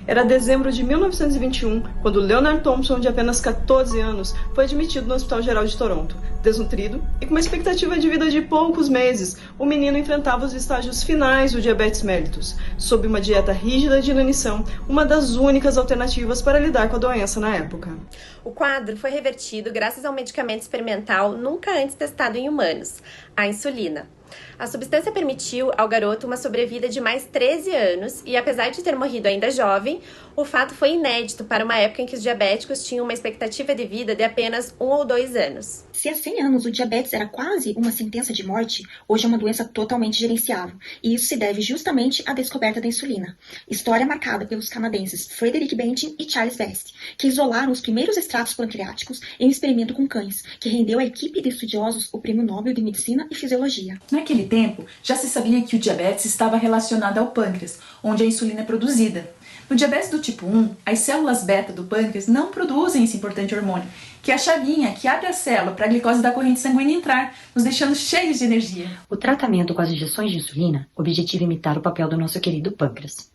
Era dezembro de 1921, quando Leonard Thompson, de apenas 14 anos, foi admitido no Hospital Geral de Toronto. Desnutrido e com uma expectativa de vida de poucos meses, o menino enfrentava os estágios finais do diabetes mellitus, sob uma dieta rígida de inanição, uma das únicas alternativas para lidar com a doença na época. O quadro foi revertido graças ao medicamento experimental nunca antes testado em humanos, a insulina. A substância permitiu ao garoto uma sobrevida de mais 13 anos e, apesar de ter morrido ainda jovem, o fato foi inédito para uma época em que os diabéticos tinham uma expectativa de vida de apenas 1 ou 2 anos. Se há 100 anos o diabetes era quase uma sentença de morte, hoje é uma doença totalmente gerenciável, e isso se deve justamente à descoberta da insulina. História marcada pelos canadenses Frederick Banting e Charles Vest, que isolaram os primeiros extratos pancreáticos em um experimento com cães, que rendeu à equipe de estudiosos o Prêmio Nobel de Medicina e Fisiologia. Naquele tempo, já se sabia que o diabetes estava relacionado ao pâncreas, onde a insulina é produzida. No diabetes do tipo 1, as células beta do pâncreas não produzem esse importante hormônio, que é a chavinha que abre a célula para a glicose da corrente sanguínea entrar, nos deixando cheios de energia. O tratamento com as injeções de insulina objetiva imitar o papel do nosso querido pâncreas.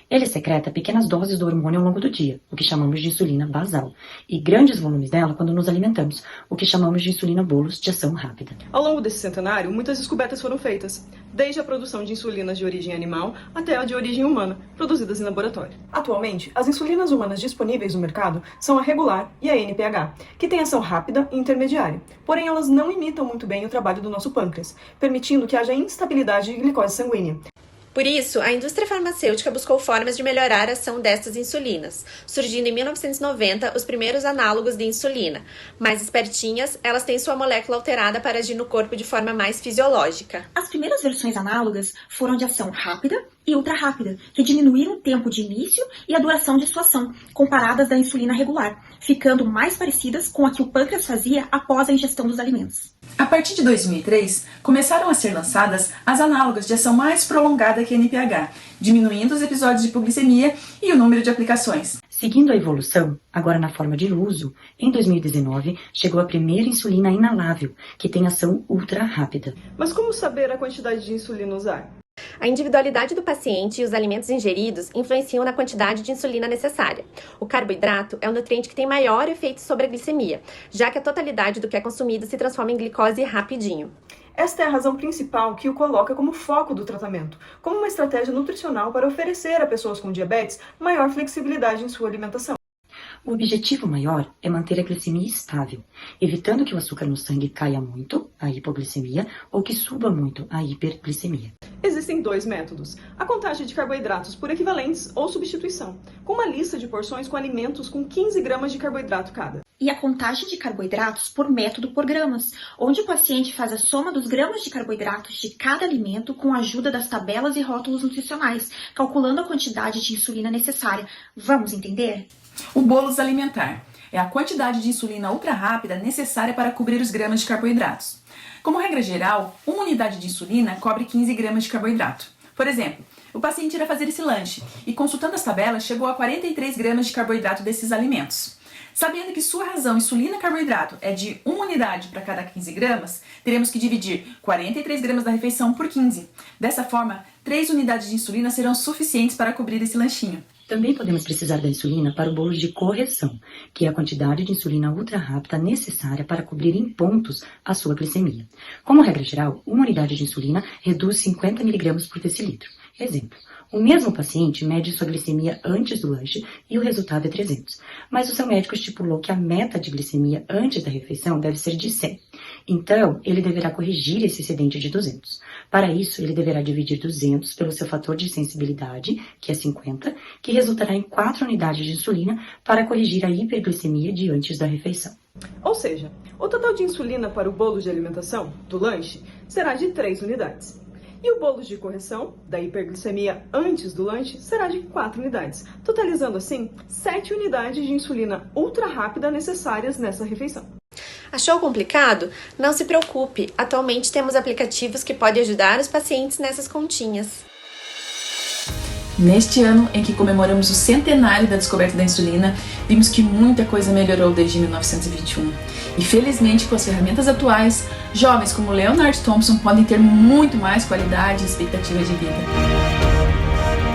Ele secreta pequenas doses do hormônio ao longo do dia, o que chamamos de insulina basal, e grandes volumes dela quando nos alimentamos, o que chamamos de insulina bolos de ação rápida. Ao longo desse centenário, muitas descobertas foram feitas, desde a produção de insulinas de origem animal até a de origem humana, produzidas em laboratório. Atualmente, as insulinas humanas disponíveis no mercado são a regular e a NPH, que têm ação rápida e intermediária, porém elas não imitam muito bem o trabalho do nosso pâncreas, permitindo que haja instabilidade de glicose sanguínea. Por isso, a indústria farmacêutica buscou formas de melhorar a ação destas insulinas, surgindo em 1990 os primeiros análogos de insulina. Mais espertinhas, elas têm sua molécula alterada para agir no corpo de forma mais fisiológica. As primeiras versões análogas foram de ação rápida e ultra rápida, que diminuíram o tempo de início e a duração de sua ação, comparadas da insulina regular, ficando mais parecidas com a que o pâncreas fazia após a ingestão dos alimentos. A partir de 2003, começaram a ser lançadas as análogas de ação mais prolongada que a NPH, diminuindo os episódios de hipoglicemia e o número de aplicações. Seguindo a evolução, agora na forma de uso, em 2019 chegou a primeira insulina inalável, que tem ação ultra rápida. Mas como saber a quantidade de insulina usar? A individualidade do paciente e os alimentos ingeridos influenciam na quantidade de insulina necessária. O carboidrato é o nutriente que tem maior efeito sobre a glicemia, já que a totalidade do que é consumido se transforma em glicose rapidinho. Esta é a razão principal que o coloca como foco do tratamento, como uma estratégia nutricional para oferecer a pessoas com diabetes maior flexibilidade em sua alimentação. O objetivo maior é manter a glicemia estável, evitando que o açúcar no sangue caia muito, a hipoglicemia, ou que suba muito, a hiperglicemia. Existem 2 métodos: a contagem de carboidratos por equivalentes ou substituição, com uma lista de porções com alimentos com 15 gramas de carboidrato cada. E a contagem de carboidratos por método por gramas, onde o paciente faz a soma dos gramas de carboidratos de cada alimento com a ajuda das tabelas e rótulos nutricionais, calculando a quantidade de insulina necessária. Vamos entender? O bolus alimentar é a quantidade de insulina ultra rápida necessária para cobrir os gramas de carboidratos. Como regra geral, uma unidade de insulina cobre 15 gramas de carboidrato. Por exemplo, o paciente irá fazer esse lanche e, consultando as tabelas, chegou a 43 gramas de carboidrato desses alimentos. Sabendo que sua ração insulina-carboidrato é de 1 unidade para cada 15 gramas, teremos que dividir 43 gramas da refeição por 15. Dessa forma, 3 unidades de insulina serão suficientes para cobrir esse lanchinho. Também podemos precisar da insulina para o bolo de correção, que é a quantidade de insulina ultra rápida necessária para cobrir em pontos a sua glicemia. Como regra geral, uma unidade de insulina reduz 50 mg por decilitro. Exemplo, o mesmo paciente mede sua glicemia antes do lanche e o resultado é 300, mas o seu médico estipulou que a meta de glicemia antes da refeição deve ser de 100. Então, ele deverá corrigir esse excedente de 200. Para isso, ele deverá dividir 200 pelo seu fator de sensibilidade, que é 50, que resultará em 4 unidades de insulina para corrigir a hiperglicemia de antes da refeição. Ou seja, o total de insulina para o bolo de alimentação, do lanche, será de 3 unidades. E o bolo de correção, da hiperglicemia antes do lanche, será de 4 unidades, totalizando assim 7 unidades de insulina ultra rápida necessárias nessa refeição. Achou complicado? Não se preocupe, atualmente temos aplicativos que podem ajudar os pacientes nessas continhas. Neste ano em que comemoramos o centenário da descoberta da insulina, vimos que muita coisa melhorou desde 1921. E felizmente, com as ferramentas atuais, jovens como Leonard Thompson podem ter muito mais qualidade e expectativa de vida.